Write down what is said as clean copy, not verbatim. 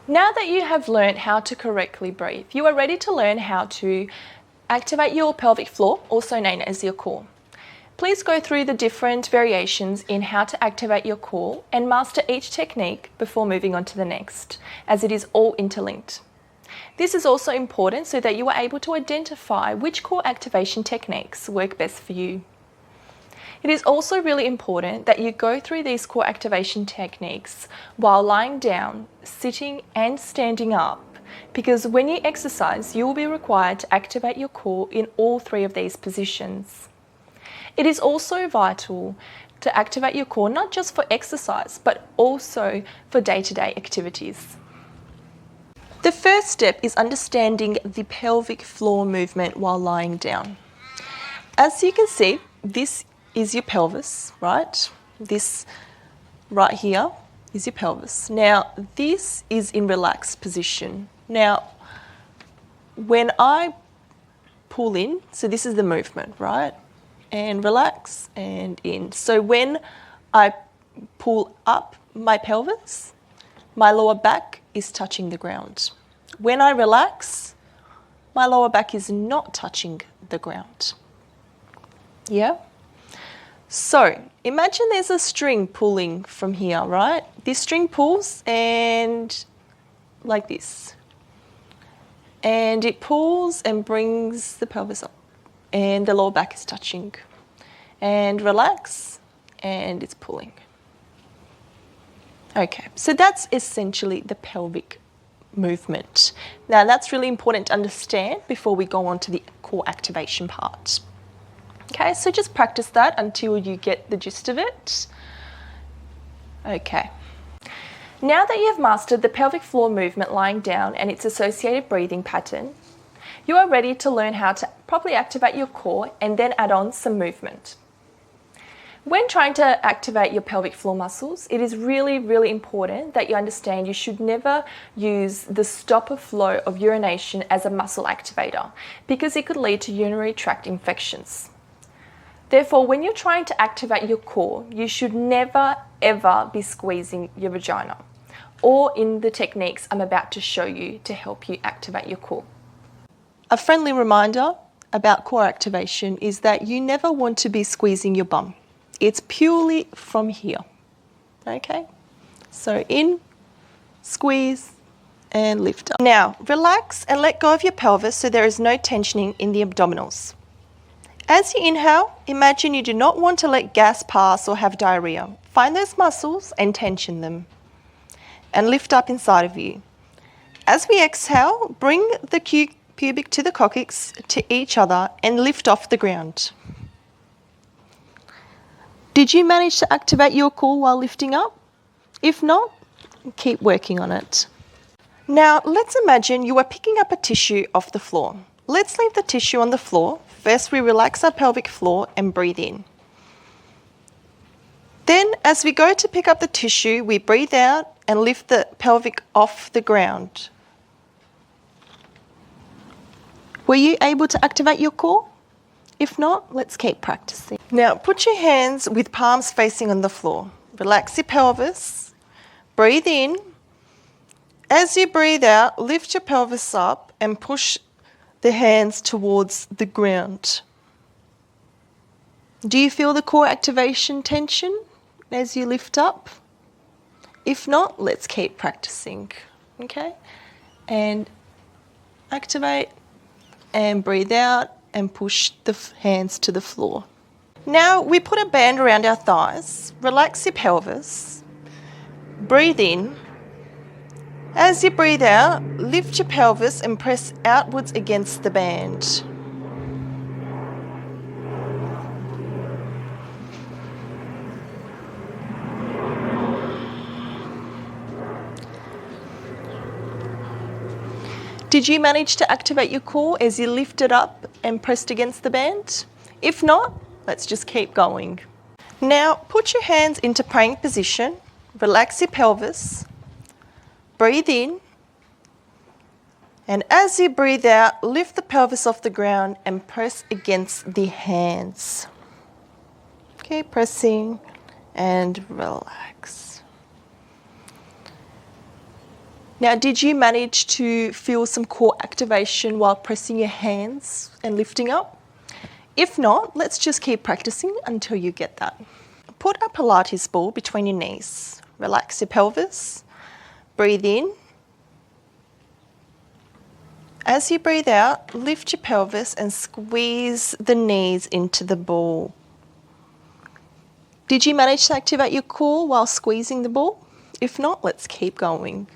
Now that you have learned how to correctly breathe, you are ready to learn how to activate your pelvic floor, also known as your core. Please go through the different variations in how to activate your core and master each technique before moving on to the next, as it is all interlinked. This is also important so that you are able to identify which core activation techniques work best for you. It is also really important that you go through these core activation techniques while lying down, sitting and standing up, because when you exercise, you will be required to activate your core in all three of these positions. It is also vital to activate your core not just for exercise, but also for day-to-day activities. The first step is understanding the pelvic floor movement while lying down. As you can see, this is your pelvis, right? This right here is your pelvis. Now, this is in relaxed position. Now, when I pull in, so this is the movement, right? And relax and in. So when I pull up my pelvis, my lower back is touching the ground. When I relax, my lower back is not touching the ground. Yeah? So imagine there's a string pulling from here, right? This string pulls and like this. And it pulls and brings the pelvis up. And the lower back is touching. And relax, and it's pulling. Okay, so that's essentially the pelvic movement. Now that's really important to understand before we go on to the core activation part. Okay, so just practice that until you get the gist of it. Okay. Now that you have mastered the pelvic floor movement lying down and its associated breathing pattern, you are ready to learn how to properly activate your core and then add on some movement. When trying to activate your pelvic floor muscles, it is really, really important that you understand you should never use the stopper flow of urination as a muscle activator, because it could lead to urinary tract infections. Therefore, when you're trying to activate your core, you should never, ever be squeezing your vagina, or in the techniques I'm about to show you to help you activate your core. A friendly reminder about core activation is that you never want to be squeezing your bum. It's purely from here, okay? So in, squeeze, and lift up. Now, relax and let go of your pelvis so there is no tensioning in the abdominals. As you inhale, imagine you do not want to let gas pass or have diarrhea. Find those muscles and tension them. And lift up inside of you. As we exhale, bring the pubic to the coccyx to each other and lift off the ground. Did you manage to activate your core while lifting up? If not, keep working on it. Now, let's imagine you are picking up a tissue off the floor. Let's leave the tissue on the floor. First, we relax our pelvic floor and breathe in. Then, as we go to pick up the tissue, we breathe out and lift the pelvic off the ground. Were you able to activate your core? If not, let's keep practicing. Now, put your hands with palms facing on the floor. Relax your pelvis. Breathe in. As you breathe out, lift your pelvis up and push the hands towards the ground. Do you feel the core activation tension as you lift up? If not, let's keep practicing, okay? And activate and breathe out and push the hands to the floor. Now we put a band around our thighs. Relax your pelvis. Breathe in. As you breathe out, lift your pelvis and press outwards against the band. Did you manage to activate your core as you lifted up and pressed against the band? If not, let's just keep going. Now, put your hands into praying position. Relax your pelvis. Breathe in. And as you breathe out, lift the pelvis off the ground and press against the hands. Keep pressing. and relax. Now, did you manage to feel some core activation while pressing your hands and lifting up? If not, let's just keep practicing until you get that. Put a Pilates ball between your knees. Relax your pelvis. Breathe in. As you breathe out, lift your pelvis and squeeze the knees into the ball. Did you manage to activate your core while squeezing the ball? If not, let's keep going.